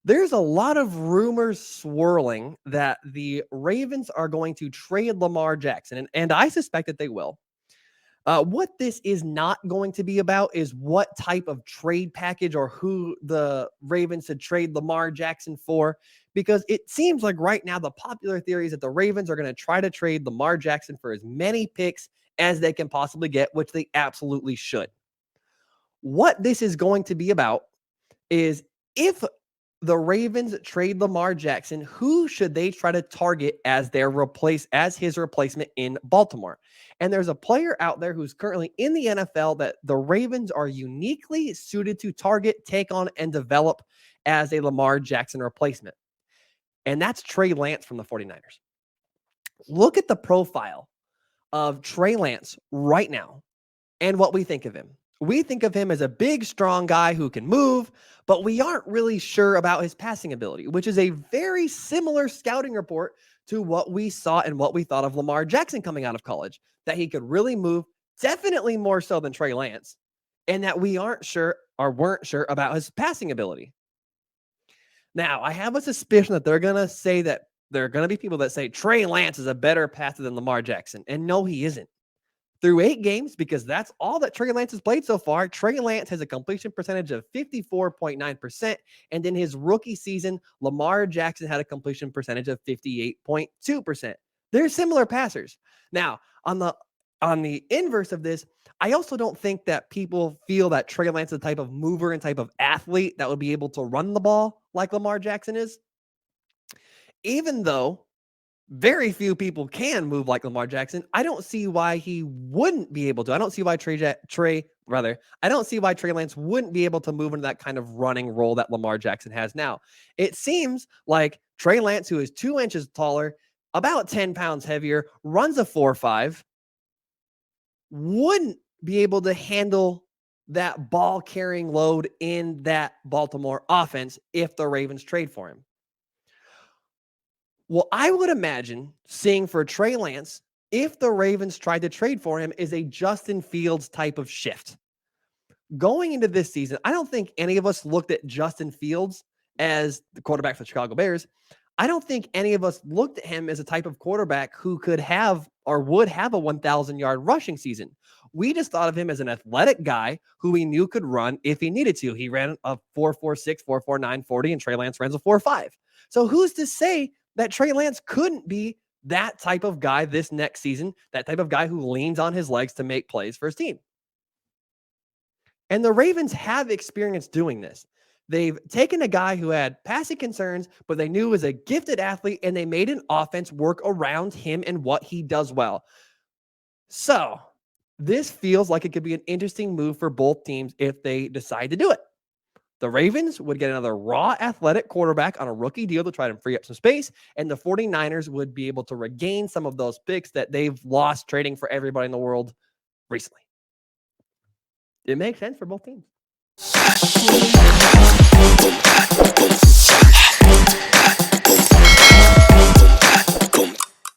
There's a lot of rumors swirling that the Ravens are going to trade Lamar Jackson, and I suspect that they will. What this is not going to be about is what type of trade package or who the Ravens should trade Lamar Jackson for, because it seems like right now the popular theory is that the Ravens are going to try to trade Lamar Jackson for as many picks as they can possibly get, which they absolutely should. What this is going to be about is, if the Ravens trade Lamar Jackson, who should they try to target as his replacement in Baltimore? And there's a player out there who's currently in the NFL that the Ravens are uniquely suited to target, take on, and develop as a Lamar Jackson replacement. And that's Trey Lance from the 49ers. Look at the profile of Trey Lance right now and what we think of him. We think of him as a big, strong guy who can move, but we aren't really sure about his passing ability, which is a very similar scouting report to what we saw and what we thought of Lamar Jackson coming out of college, that he could really move, definitely more so than Trey Lance, and that we weren't sure about his passing ability. Now, I have a suspicion that they're going to say that there are going to be people that say Trey Lance is a better passer than Lamar Jackson, and no, he isn't. Through 8 games, because that's all that Trey Lance has played so far, Trey Lance has a completion percentage of 54.9%. And in his rookie season, Lamar Jackson had a completion percentage of 58.2%. They're similar passers. Now, on the inverse of this, I also don't think that people feel that Trey Lance is the type of mover and type of athlete that would be able to run the ball like Lamar Jackson is. Even though very few people can move like Lamar Jackson, I don't see why he wouldn't be able to. I don't see why Trey Lance wouldn't be able to move into that kind of running role that Lamar Jackson has now. It seems like Trey Lance, who is 2 inches taller, about 10 pounds heavier, runs a 4.5, wouldn't be able to handle that ball carrying load in that Baltimore offense if the Ravens trade for him. Well, I would imagine seeing for Trey Lance, if the Ravens tried to trade for him, is a Justin Fields type of shift. Going into this season, I don't think any of us looked at Justin Fields as the quarterback for the Chicago Bears. I don't think any of us looked at him as a type of quarterback who could have or would have a 1,000-yard rushing season. We just thought of him as an athletic guy who we knew could run if he needed to. He ran a 4.46, 4.49 40, and Trey Lance runs a 4.5. So who's to say that Trey Lance couldn't be that type of guy this next season, that type of guy who leans on his legs to make plays for his team? And the Ravens have experience doing this. They've taken a guy who had passing concerns, but they knew was a gifted athlete, and they made an offense work around him and what he does well. So this feels like it could be an interesting move for both teams if they decide to do it. The Ravens would get another raw athletic quarterback on a rookie deal to try to free up some space, and the 49ers would be able to regain some of those picks that they've lost trading for everybody in the world recently. It makes sense for both teams.